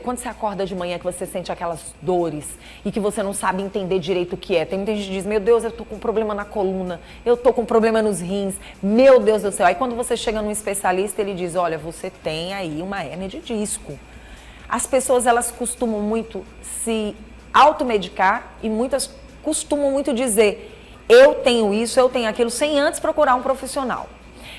quando você acorda de manhã que você sente aquelas dores e que você não sabe entender direito o que é. Tem muita gente que diz, meu Deus, eu tô com um problema na coluna, eu tô com um problema nos rins, meu Deus do céu. Aí quando você chega num especialista, ele diz, olha, você tem aí uma hérnia de disco. As pessoas, elas costumam muito se automedicar e muitas costumam muito dizer, eu tenho isso, eu tenho aquilo, sem antes procurar um profissional.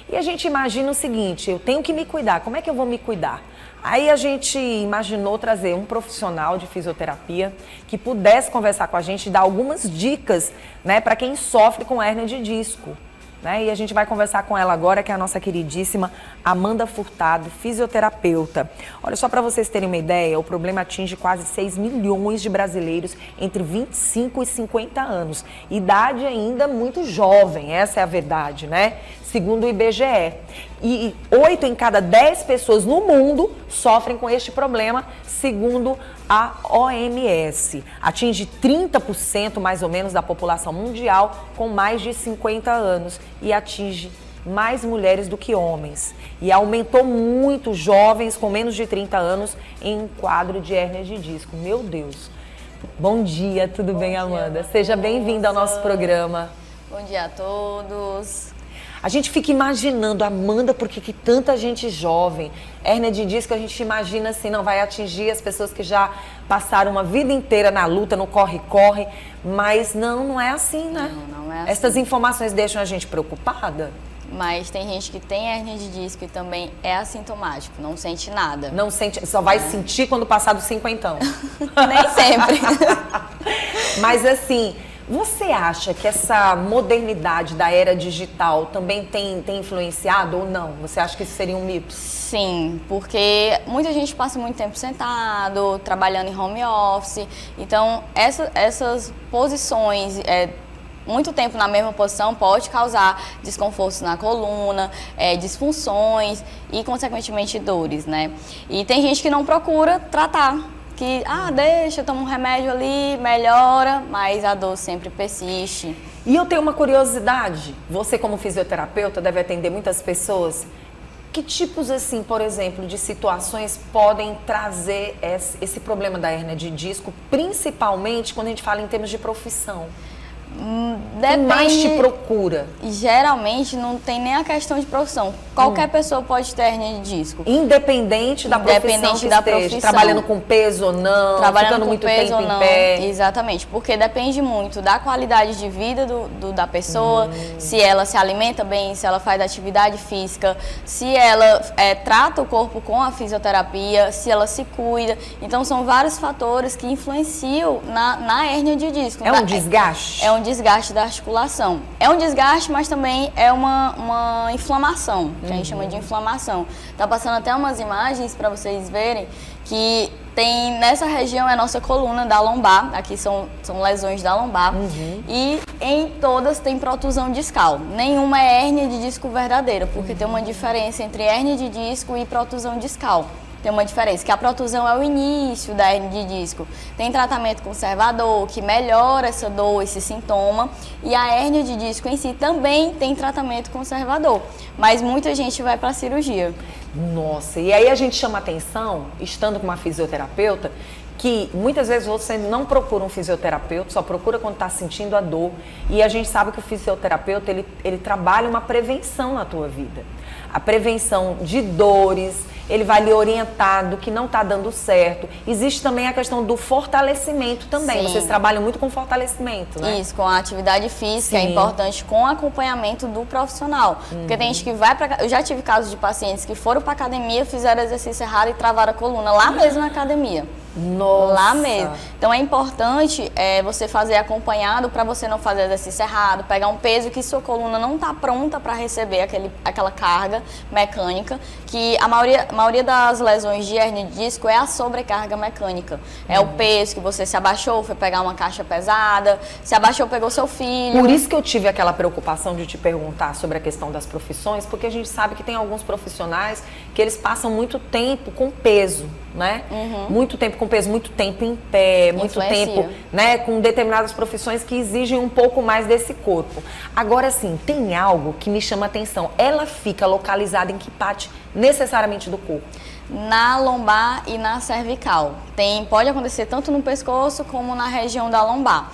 E a gente imagina o seguinte, eu tenho que me cuidar, como é que eu vou me cuidar? Aí a gente imaginou trazer um profissional de fisioterapia que pudesse conversar com a gente e dar algumas dicas, né, para quem sofre com hérnia de disco. Né? E a gente vai conversar com ela agora, que é a nossa queridíssima Amanda Furtado, fisioterapeuta. Olha, só para vocês terem uma ideia, o problema atinge quase 6 milhões de brasileiros entre 25 e 50 anos. Idade ainda muito jovem, essa é a verdade, né? Segundo o IBGE. E 8 em cada 10 pessoas no mundo sofrem com este problema, segundo a OMS. Atinge 30% mais ou menos da população mundial com mais de 50 anos e atinge mais mulheres do que homens. E aumentou muito jovens com menos de 30 anos em quadro de hérnia de disco. Meu Deus. Bom dia, tudo bem, Amanda? Seja bem-vinda ao nosso programa. Bom dia a todos. A gente fica imaginando, Amanda, por que tanta gente jovem, hérnia de disco, a gente imagina assim, não vai atingir as pessoas que já passaram uma vida inteira na luta, no corre-corre, mas não é assim, né? Não é assim. Essas informações deixam a gente preocupada? Mas tem gente que tem hérnia de disco e também é assintomático, não sente nada. Não sente, só vai sentir quando passar dos 50. Nem sempre. Mas assim, você acha que essa modernidade da era digital também tem influenciado ou não? Você acha que isso seria um mito? Sim, porque muita gente passa muito tempo sentado, trabalhando em home office. Então, essas posições, muito tempo na mesma posição, pode causar desconfortos na coluna, disfunções e, consequentemente, dores, né? E tem gente que não procura tratar. Que, deixa, toma um remédio ali, melhora, mas a dor sempre persiste. E eu tenho uma curiosidade, você como fisioterapeuta deve atender muitas pessoas. Que tipos, assim, por exemplo, de situações podem trazer esse problema da hérnia de disco, principalmente quando a gente fala em termos de profissão? Depende, quem mais te procura? Geralmente não tem nem a questão de profissão. Qualquer pessoa pode ter hérnia de disco. Independente da profissão que esteja, trabalhando com peso ou não, ficando muito tempo em pé. Exatamente, porque depende muito da qualidade de vida da pessoa, se ela se alimenta bem, se ela faz atividade física, se ela trata o corpo com a fisioterapia, se ela se cuida. Então são vários fatores que influenciam na hérnia de disco. É um desgaste? É um desgaste da articulação. É um desgaste, mas também é uma inflamação, que a gente chama de inflamação. Tá passando até umas imagens para vocês verem que tem nessa região é a nossa coluna da lombar, aqui são lesões da lombar, e em todas tem protusão discal. Nenhuma é hérnia de disco verdadeira, porque tem uma diferença entre hérnia de disco e protusão discal. Tem uma diferença, que a protusão é o início da hérnia de disco. Tem tratamento conservador, que melhora essa dor, esse sintoma. E a hérnia de disco em si também tem tratamento conservador. Mas muita gente vai para a cirurgia. Nossa, e aí a gente chama atenção, estando com uma fisioterapeuta, que muitas vezes você não procura um fisioterapeuta, só procura quando está sentindo a dor. E a gente sabe que o fisioterapeuta, ele trabalha uma prevenção na tua vida. A prevenção de dores, ele vai lhe orientar do que não está dando certo. Existe também a questão do fortalecimento também. Sim. Vocês trabalham muito com fortalecimento, né? Isso, com a atividade física. Sim. É importante com acompanhamento do profissional. Porque tem gente que vai para... Eu já tive casos de pacientes que foram para academia, fizeram exercício errado e travaram a coluna lá mesmo na academia. Nossa. Lá mesmo. Então é importante você fazer acompanhado para você não fazer exercício errado, pegar um peso que sua coluna não está pronta para receber aquela carga mecânica, que a maioria das lesões de hérnia de disco é a sobrecarga mecânica. É o peso que você se abaixou, foi pegar uma caixa pesada, se abaixou, pegou seu filho. Por isso que eu tive aquela preocupação de te perguntar sobre a questão das profissões, porque a gente sabe que tem alguns profissionais que eles passam muito tempo com peso. né? Muito tempo com peso, muito tempo em pé, muito tempo, né, com determinadas profissões que exigem um pouco mais desse corpo. Agora, sim, tem algo que me chama a atenção. Ela fica localizada em que parte necessariamente do corpo? Na lombar e na cervical. Pode acontecer tanto no pescoço como na região da lombar.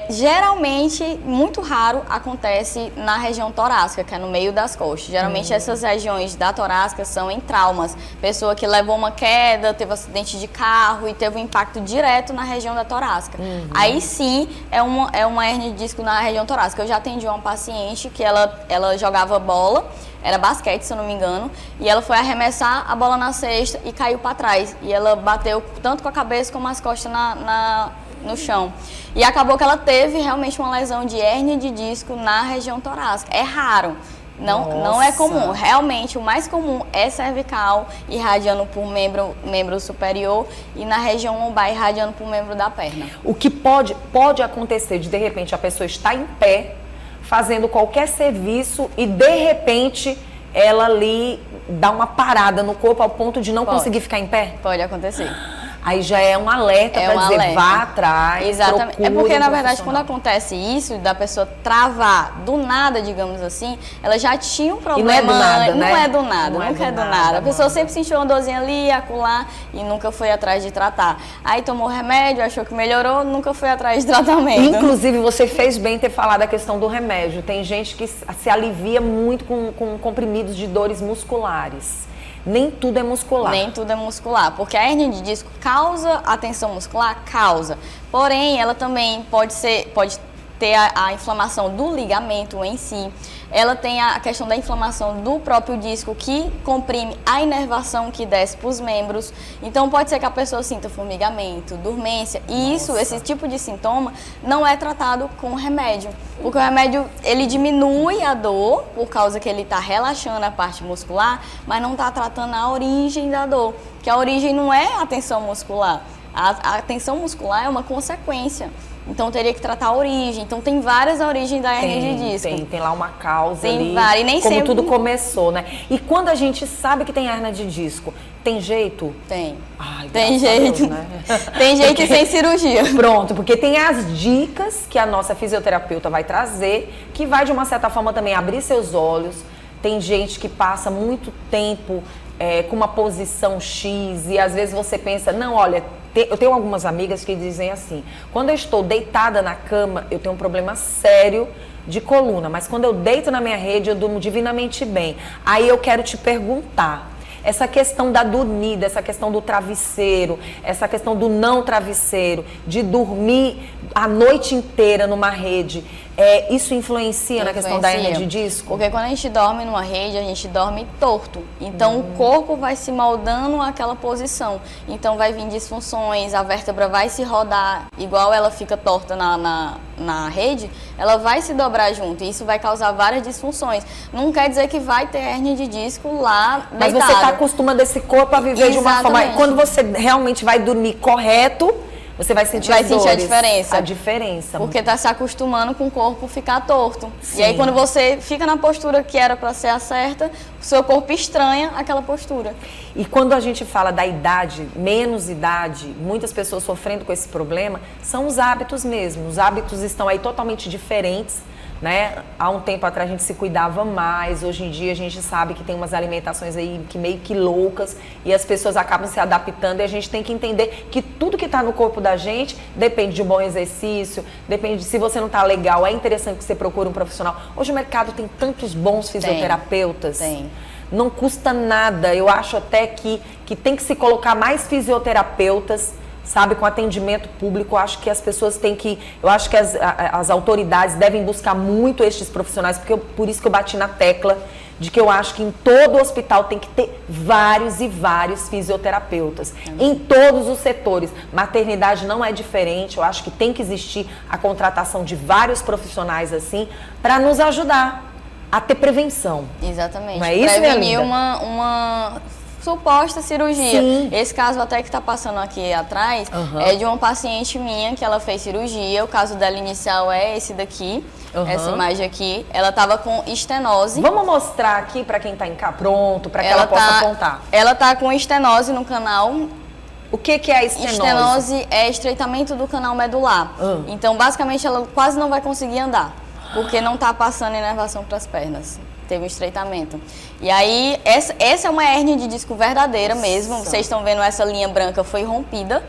Geralmente, muito raro, acontece na região torácica, que é no meio das coxas. Geralmente essas regiões da torácica são em traumas. Pessoa que levou uma queda, teve um acidente de carro e teve um impacto direto na região da torácica. Aí sim, é uma hérnia de disco na região torácica. Eu já atendi uma paciente que ela jogava bola, era basquete, se eu não me engano, e ela foi arremessar a bola na cesta e caiu para trás. E ela bateu tanto com a cabeça como as costas no chão. E acabou que ela teve realmente uma lesão de hérnia de disco na região torácica. É raro, não é comum. Realmente, o mais comum é cervical, irradiando por membro superior, e na região lombar, irradiando por membro da perna. O que pode acontecer de repente, a pessoa está em pé, fazendo qualquer serviço e, de repente, ela ali dá uma parada no corpo ao ponto de não conseguir ficar em pé? Pode acontecer. Aí já é um alerta para dizer, alerta. Vá atrás, exatamente. É porque, na verdade, quando acontece isso, da pessoa travar do nada, digamos assim, ela já tinha um problema. E não é do nada, né? Não é do nada, nunca é do nada. A pessoa sempre sentiu uma dorzinha ali, acolá, e nunca foi atrás de tratar. Aí tomou remédio, achou que melhorou, nunca foi atrás de tratamento. Inclusive, você fez bem ter falado a questão do remédio. Tem gente que se alivia muito com comprimidos de dores musculares. Nem tudo é muscular. Nem tudo é muscular, porque a hérnia de disco causa a tensão muscular? Causa. Porém, ela também pode ter a inflamação do ligamento em si. Ela tem a questão da inflamação do próprio disco, que comprime a inervação que desce para os membros. Então, pode ser que a pessoa sinta formigamento, dormência. E esse tipo de sintoma não é tratado com remédio. Porque o remédio, ele diminui a dor, por causa que ele está relaxando a parte muscular, mas não está tratando a origem da dor. Que a origem não é a tensão muscular. A tensão muscular é uma consequência. Então, teria que tratar a origem. Então, tem várias origens da hérnia de disco. Tem lá uma causa ali, várias. E nem como sempre... tudo começou, né? E quando a gente sabe que tem hérnia de disco, tem jeito? Tem. Ai, tem jeito. Deus, né? Tem jeito e sem cirurgia. Pronto, porque tem as dicas que a nossa fisioterapeuta vai trazer, que vai, de uma certa forma, também abrir seus olhos. Tem gente que passa muito tempo com uma posição X e, às vezes, você pensa, não, olha... Eu tenho algumas amigas que dizem assim, quando eu estou deitada na cama, eu tenho um problema sério de coluna, mas quando eu deito na minha rede, eu durmo divinamente bem. Aí eu quero te perguntar, essa questão da dormida, essa questão do travesseiro, essa questão do não travesseiro, de dormir a noite inteira numa rede, isso influencia na questão da hérnia de disco? Porque quando a gente dorme numa rede, a gente dorme torto. Então, o corpo vai se moldando àquela posição. Então, vai vir disfunções, a vértebra vai se rodar, igual ela fica torta na rede, ela vai se dobrar junto. E isso vai causar várias disfunções. Não quer dizer que vai ter hérnia de disco lá deitado. Mas você está acostumando esse corpo a viver de uma forma... Quando você realmente vai dormir correto... Você vai sentir as dores, a diferença. Porque está se acostumando com o corpo ficar torto. Sim. E aí, quando você fica na postura que era para ser a certa, o seu corpo estranha aquela postura. E quando a gente fala da idade, menos idade, muitas pessoas sofrendo com esse problema, são os hábitos mesmo. Os hábitos estão aí totalmente diferentes, né? Há um tempo atrás a gente se cuidava mais, hoje em dia a gente sabe que tem umas alimentações aí que meio que loucas e as pessoas acabam se adaptando, e a gente tem que entender que tudo que está no corpo da gente depende de um bom exercício, depende de, se você não está legal, é interessante que você procure um profissional. Hoje o mercado tem tantos bons fisioterapeutas. Tem. Não custa nada, eu acho até que tem que se colocar mais fisioterapeutas, sabe, com atendimento público. Eu acho que as pessoas têm que... Eu acho que as autoridades devem buscar muito estes profissionais, porque por isso que eu bati na tecla de que eu acho que em todo hospital tem que ter vários e vários fisioterapeutas. Em todos os setores. Maternidade não é diferente. Eu acho que tem que existir a contratação de vários profissionais assim, para nos ajudar a ter prevenção. Exatamente. Não é isso, prevenir uma suposta cirurgia. Sim. Esse caso até que está passando aqui atrás é de uma paciente minha que ela fez cirurgia. O caso dela inicial é esse daqui, essa imagem aqui. Ela estava com estenose. Vamos mostrar aqui para quem está em cá pronto, para que ela possa apontar. Ela está com estenose no canal. O que é a estenose? Estenose é estreitamento do canal medular. Então, basicamente, ela quase não vai conseguir andar, porque não está passando inervação para as pernas. Teve um estreitamento. E aí, essa é uma hérnia de disco verdadeira mesmo. Vocês estão vendo essa linha branca foi rompida.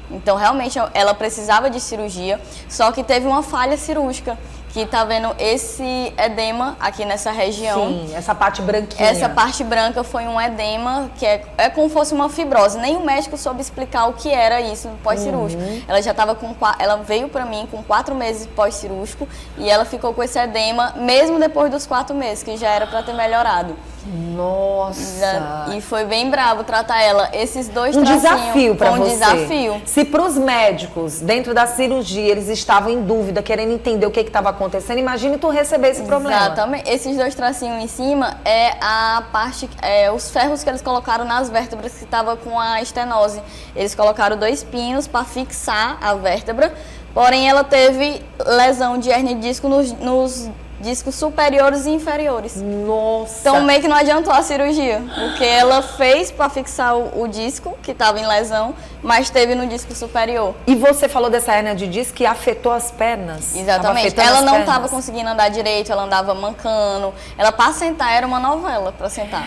Então, realmente, ela precisava de cirurgia, só que teve uma falha cirúrgica. Que tá vendo esse edema aqui nessa região. Sim, essa parte branquinha. Essa parte branca foi um edema que é como se fosse uma fibrose. Nem o médico soube explicar o que era isso pós-cirúrgico. Ela já estava ela veio para mim com 4 meses pós-cirúrgico e ela ficou com esse edema mesmo depois dos 4 meses, que já era para ter melhorado. Nossa! E foi bem bravo tratar ela. Esses dois um tracinhos. Desafio para você. Um desafio. Se para os médicos, dentro da cirurgia, eles estavam em dúvida, querendo entender o que estava acontecendo, imagine tu receber esse problema. Exatamente. Esses 2 tracinhos em cima é a parte, os ferros que eles colocaram nas vértebras que estava com a estenose. Eles colocaram 2 pinos para fixar a vértebra, porém ela teve lesão de hérnia de disco nos discos superiores e inferiores. Nossa! Então meio que não adiantou a cirurgia, porque ela fez para fixar o disco, que estava em lesão, mas teve no disco superior. E você falou dessa hérnia de disco que afetou as pernas? Exatamente. Ela não estava conseguindo andar direito, ela andava mancando. Ela para sentar era uma novela para sentar.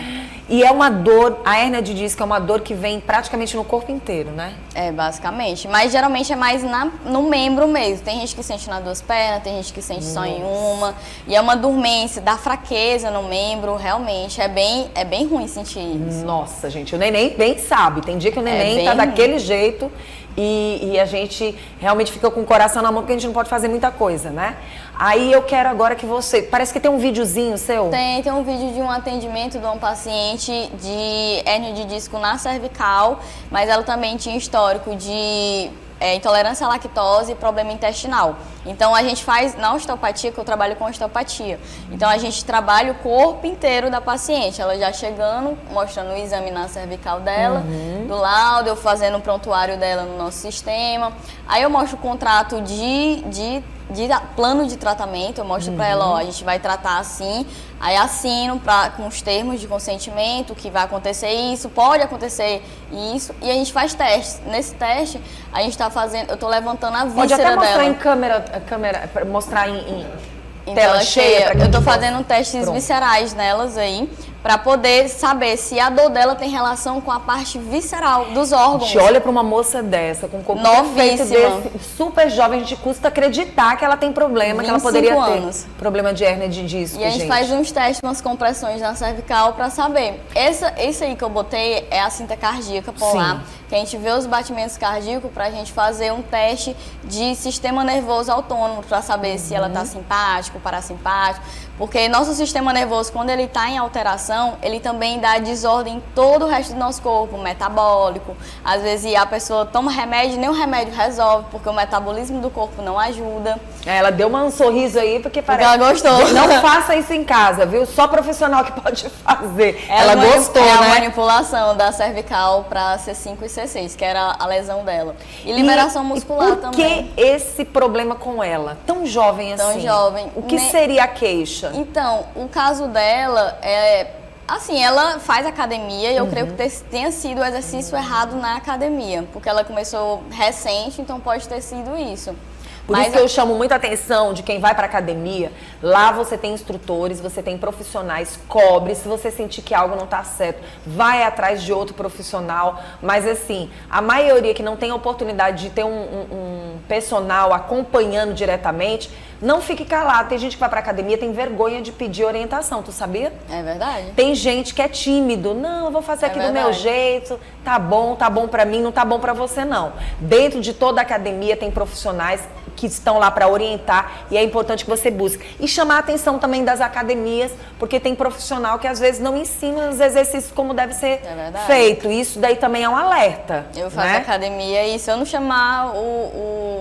E é uma dor, a hérnia de disco é uma dor que vem praticamente no corpo inteiro, né? É, basicamente. Mas geralmente é mais no membro mesmo. Tem gente que sente nas 2 pernas, tem gente que sente só em uma. E é uma dormência, dá fraqueza no membro, realmente. É bem ruim sentir isso. Nossa, gente, o neném bem sabe. Tem dia que o neném tá daquele jeito e a gente realmente fica com o coração na mão porque a gente não pode fazer muita coisa, né? Aí eu quero agora que você... Parece que tem um videozinho seu. Tem um vídeo de um atendimento de uma paciente de hérnia de disco na cervical, mas ela também tinha histórico de intolerância à lactose e problema intestinal. Então a gente faz na osteopatia, que eu trabalho com osteopatia. Então a gente trabalha o corpo inteiro da paciente. Ela já chegando, mostrando o exame na cervical dela, do laudo, eu fazendo o prontuário dela no nosso sistema. Aí eu mostro o contrato de plano de tratamento, eu mostro para ela, ó, a gente vai tratar assim, aí assino com os termos de consentimento, que vai acontecer isso, pode acontecer isso, e a gente faz testes. Nesse teste, a gente está fazendo, eu estou levantando a víscera dela. Pode até mostrar dela. em câmera, mostrar em tela cheia. Eu estou possa... fazendo testes viscerais nelas aí, para poder saber se a dor dela tem relação com a parte visceral dos órgãos. A gente olha para uma moça dessa, com um corpo perfeito desse, super jovem, a gente custa acreditar que ela tem problema, que ela poderia ter problema de hérnia de disco, E a gente faz uns testes, umas compressões na cervical para saber. Esse aí que eu botei é a cinta cardíaca polar, que a gente vê os batimentos cardíacos para a gente fazer um teste de sistema nervoso autônomo para saber se ela está simpático, parasimpático. Porque nosso sistema nervoso, quando ele está em alteração, ele também dá desordem em todo o resto do nosso corpo, metabólico. Às vezes a pessoa toma remédio, nem o remédio resolve, porque o metabolismo do corpo não ajuda. Ela deu um sorriso aí, porque parece... Ela gostou. Não faça isso em casa, viu? Só profissional que pode fazer. Ela gostou, né? É a né? manipulação da cervical para C5 e C6, que era a lesão dela. E liberação muscular também. também. Por que esse problema com ela? Tão jovem assim? Tão jovem. O que seria a queixa? Então, o caso dela é... Assim, ela faz academia e eu creio que tenha sido o exercício errado na academia. Porque ela começou recente, então pode ter sido isso. Por isso que eu chamo muita atenção de quem vai para academia. Lá você tem instrutores, você tem profissionais, cobre. Se você sentir que algo não está certo, vai atrás de outro profissional. Mas assim, a maioria que não tem a oportunidade de ter um personal acompanhando diretamente, não fique calado. Tem gente que vai para academia, tem vergonha de pedir orientação, tu sabia? É verdade. Tem gente que é tímido. Não, eu vou fazer aqui do meu jeito. Tá bom para mim, não tá bom para você não. Dentro de toda a academia tem profissionais que estão lá para orientar e é importante que você busque. E chamar a atenção também das academias, porque tem profissional que às vezes não ensina os exercícios como deve ser feito. Isso daí também é um alerta. Eu faço academia e se eu não chamar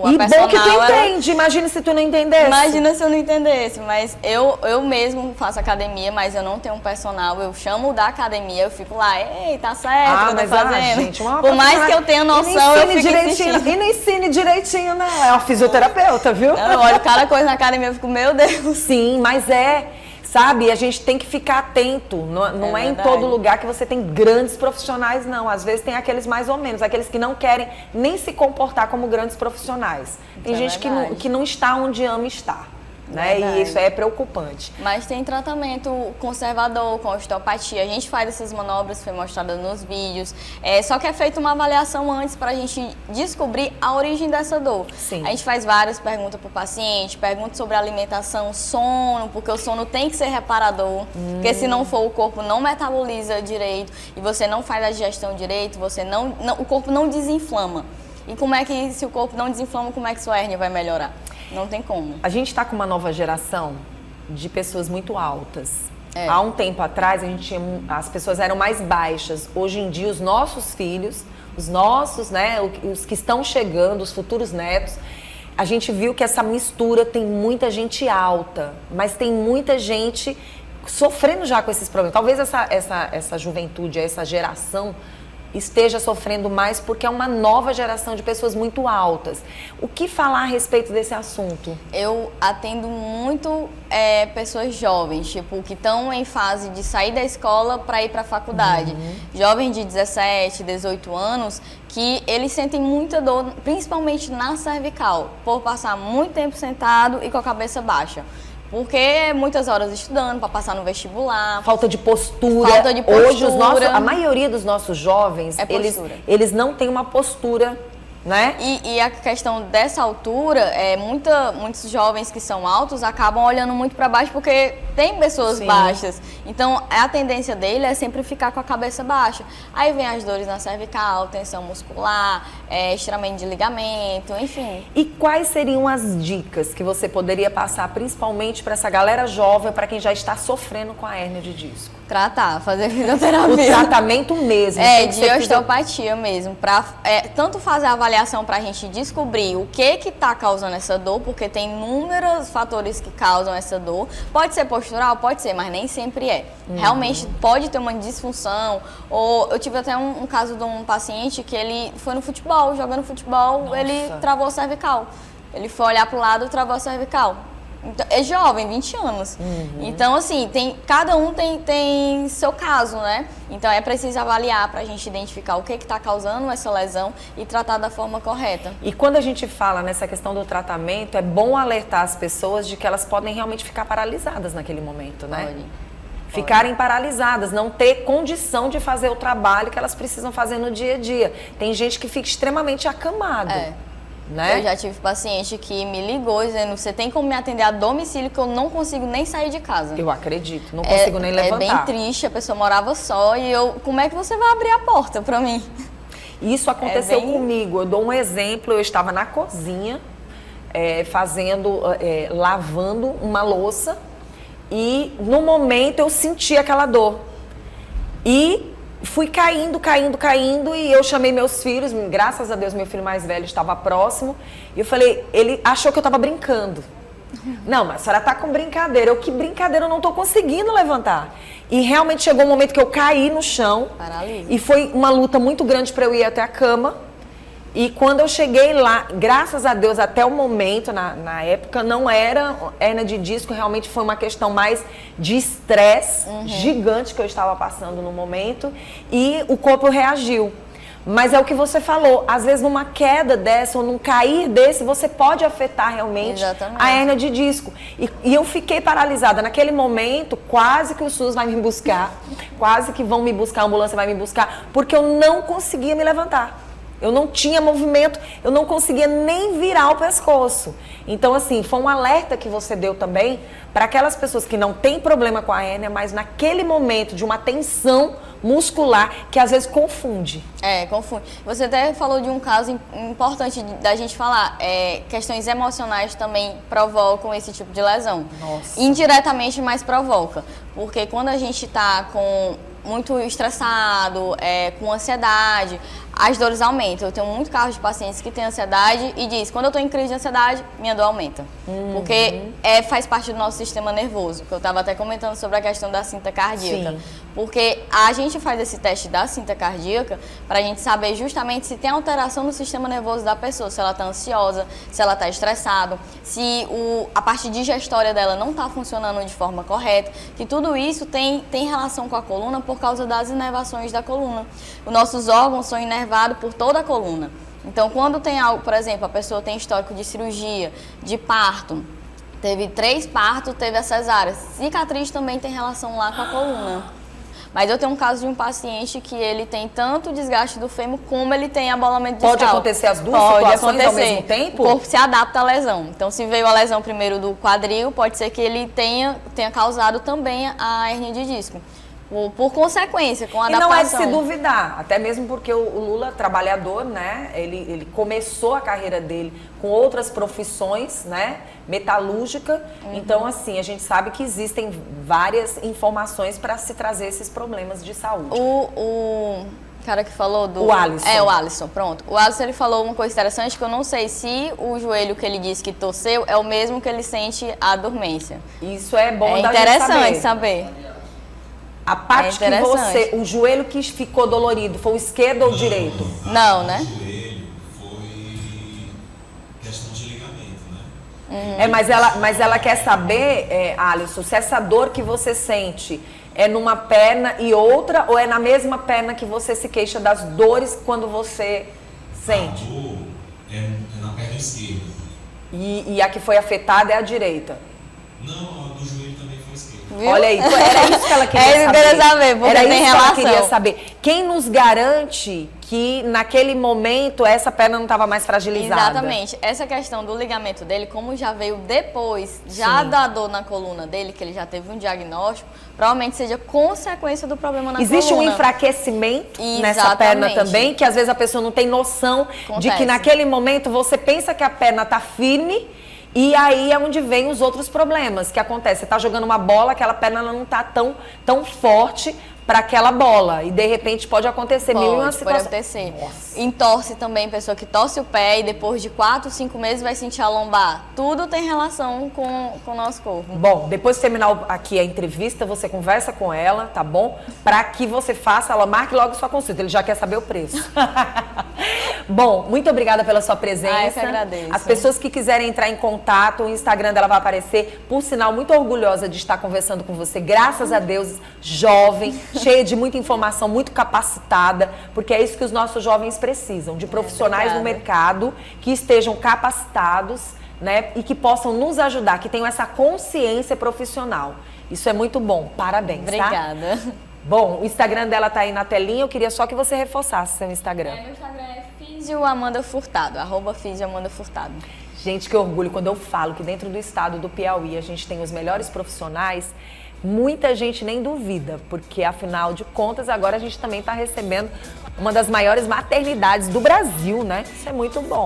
a e personal... bom que tu entende, imagina se tu não entendesse. Imagina se eu não entendesse, mas eu mesmo faço academia, mas eu não tenho um personal, eu chamo da academia, eu fico lá, ei, tá certo, eu tô fazendo. Gente, por mais que eu tenha noção, eu fico insistindo. E não ensine direitinho, não. É uma fisioterapeuta, viu? Eu olho cada coisa na academia, eu fico, meu Deus. Sim, mas sabe, a gente tem que ficar atento. Não é em todo lugar que você tem grandes profissionais, não. Às vezes tem aqueles mais ou menos, aqueles que não querem nem se comportar como grandes profissionais. Tem gente que não está onde ama estar. Né? E isso é preocupante. Mas tem tratamento conservador com osteopatia. A gente faz essas manobras, foi mostrada nos vídeos. Só que é feita uma avaliação antes para a gente descobrir a origem dessa dor. Sim. A gente faz várias perguntas para o paciente, pergunta sobre alimentação, sono, porque o sono tem que ser reparador. Porque se não for, o corpo não metaboliza direito e você não faz a digestão direito, o corpo não desinflama. E como é que, se o corpo não desinflama, como é que sua hérnia vai melhorar? Não tem como. A gente está com uma nova geração de pessoas muito altas. Há um tempo atrás, as pessoas eram mais baixas. Hoje em dia, os nossos filhos, os nossos, né, os que estão chegando, os futuros netos, a gente viu que essa mistura tem muita gente alta, mas tem muita gente sofrendo já com esses problemas. Talvez essa juventude, essa geração esteja sofrendo mais porque é uma nova geração de pessoas muito altas. O que falar a respeito desse assunto? Eu atendo muito pessoas jovens, tipo, que estão em fase de sair da escola para ir para a faculdade. Jovens de 17, 18 anos, que eles sentem muita dor, principalmente na cervical, por passar muito tempo sentado e com a cabeça baixa. Porque muitas horas estudando para passar no vestibular. Falta de postura. Hoje, a maioria dos nossos jovens, eles não têm uma postura, né? E a questão dessa altura, muitos jovens que são altos acabam olhando muito para baixo porque tem pessoas baixas. Então, a tendência dele é sempre ficar com a cabeça baixa. Aí vem as dores na cervical, tensão muscular, estiramento de ligamento, enfim. E quais seriam as dicas que você poderia passar, principalmente para essa galera jovem, para quem já está sofrendo com a hérnia de disco? Tratar, fazer fisioterapia. O tratamento mesmo. De osteopatia mesmo. Tanto fazer a avaliação para a gente descobrir o que está causando essa dor, porque tem inúmeros fatores que causam essa dor. Pode ser postural? Pode ser, mas nem sempre é. Realmente pode ter uma disfunção. Ou eu tive até um caso de um paciente que ele foi no futebol, jogando futebol, ele travou a cervical. Ele foi olhar para o lado e travou a cervical. É jovem, 20 anos. Então, assim, cada um tem seu caso, né? Então, é preciso avaliar para a gente identificar o que está causando essa lesão e tratar da forma correta. E quando a gente fala nessa questão do tratamento, é bom alertar as pessoas de que elas podem realmente ficar paralisadas naquele momento, né? Ficarem paralisadas, não ter condição de fazer o trabalho que elas precisam fazer no dia a dia. Tem gente que fica extremamente acamado. Né? Eu já tive paciente que me ligou dizendo, você tem como me atender a domicílio que eu não consigo nem sair de casa. Eu acredito, não consigo nem levantar. É bem triste, a pessoa morava só e como é que você vai abrir a porta pra mim? Isso aconteceu comigo, eu dou um exemplo, eu estava na cozinha, lavando uma louça e no momento eu senti aquela dor. E fui caindo e eu chamei meus filhos, graças a Deus meu filho mais velho estava próximo, e eu falei, ele achou que eu estava brincando. Não, mas a senhora tá com brincadeira. Que brincadeira, eu não tô conseguindo levantar. E realmente chegou um momento que eu caí no chão. Paralisa. E foi uma luta muito grande para eu ir até a cama. E quando eu cheguei lá, graças a Deus, até o momento, na época, não era hérnia de disco, realmente foi uma questão mais de estresse gigante que eu estava passando no momento, e o corpo reagiu. Mas é o que você falou, às vezes numa queda dessa ou num cair desse, você pode afetar realmente a hérnia de disco. E eu fiquei paralisada. Naquele momento, quase que o SUS vai me buscar, quase que vão me buscar, a ambulância vai me buscar, porque eu não conseguia me levantar. Eu não tinha movimento, eu não conseguia nem virar o pescoço. Então, assim, foi um alerta que você deu também para aquelas pessoas que não têm problema com a hérnia, mas naquele momento de uma tensão muscular que às vezes confunde. Confunde. Você até falou de um caso importante da gente falar. Questões emocionais também provocam esse tipo de lesão. Nossa. Indiretamente, mas provoca. Porque quando a gente está muito estressado, com ansiedade, as dores aumentam. Eu tenho muito casos de pacientes que têm ansiedade e diz, quando eu estou em crise de ansiedade, minha dor aumenta. Porque faz parte do nosso sistema nervoso, que eu estava até comentando sobre a questão da cinta cardíaca. Sim. Porque a gente faz esse teste da cinta cardíaca para a gente saber justamente se tem alteração no sistema nervoso da pessoa, se ela está ansiosa, se ela está estressada, se a parte digestória dela não está funcionando de forma correta, que tudo isso tem relação com a coluna por causa das inervações da coluna. Os nossos órgãos são inervados por toda a coluna. Então, quando tem algo, por exemplo, a pessoa tem histórico de cirurgia, de parto, teve 3 partos, teve a cesárea, cicatriz também tem relação lá com a coluna. Mas eu tenho um caso de um paciente que ele tem tanto desgaste do fêmur como ele tem abolamento discal. Pode acontecer as duas Pode situações acontecer. ao mesmo tempo? O corpo se adapta à lesão. Então, se veio a lesão primeiro do quadril, pode ser que ele tenha causado também a hérnia de disco. Por consequência, com a adaptação. E não é de se duvidar, até mesmo porque o Lula, trabalhador, né, ele começou a carreira dele com outras profissões, né, metalúrgica, então assim, a gente sabe que existem várias informações para se trazer esses problemas de saúde. O cara que falou do... O Alisson. O Alisson, pronto. O Alisson, ele falou uma coisa interessante que eu não sei se o joelho que ele disse que torceu é o mesmo que ele sente a dormência. Isso é bom da gente interessante saber. A parte que o joelho que ficou dolorido, foi o esquerdo ou o direito? Não, né? O joelho foi questão de ligamento, né? Mas ela quer saber, Alisson, se essa dor que você sente é numa perna e outra, ou é na mesma perna que você se queixa das dores quando você sente? A dor é na perna esquerda. E a que foi afetada é a direita? Não, a do joelho também foi esquerda. Viu? Olha aí, era isso que ela queria saber. É isso que eu queria saber, porque era tem isso relação. que ela queria saber. Quem nos garante que naquele momento essa perna não estava mais fragilizada? Exatamente. Essa questão do ligamento dele, como já veio depois, já da dor na coluna dele, que ele já teve um diagnóstico, provavelmente seja consequência do problema na coluna. Existe um enfraquecimento nessa perna também, que às vezes a pessoa não tem noção de que naquele momento você pensa que a perna está firme. E aí é onde vem os outros problemas que acontecem. Você está jogando uma bola, aquela perna ela não está tão forte para aquela bola. E de repente pode acontecer mil e uma situações. Pode acontecer. Nossa. Entorce também, pessoa que torce o pé e depois de 4, 5 meses vai sentir a lombar. Tudo tem relação com o nosso corpo. Bom, depois de terminar aqui a entrevista, você conversa com ela, tá bom? Para que você faça, ela marque logo sua consulta. Ele já quer saber o preço. Bom, muito obrigada pela sua presença. Eu que agradeço. As pessoas que quiserem entrar em contato, o Instagram dela vai aparecer. Por sinal, muito orgulhosa de estar conversando com você. Graças a Deus, jovem, cheia de muita informação, muito capacitada, porque é isso que os nossos jovens precisam, de profissionais no mercado que estejam capacitados, né, e que possam nos ajudar, que tenham essa consciência profissional. Isso é muito bom. Parabéns, Obrigada. Tá? Bom, o Instagram dela tá aí na telinha, eu queria só que você reforçasse seu Instagram. Meu Instagram é fisioamandafurtado, @fisioamandafurtado. Gente, que orgulho quando eu falo que dentro do estado do Piauí a gente tem os melhores profissionais. Muita gente nem duvida, porque afinal de contas agora a gente também está recebendo uma das maiores maternidades do Brasil, né? Isso é muito bom.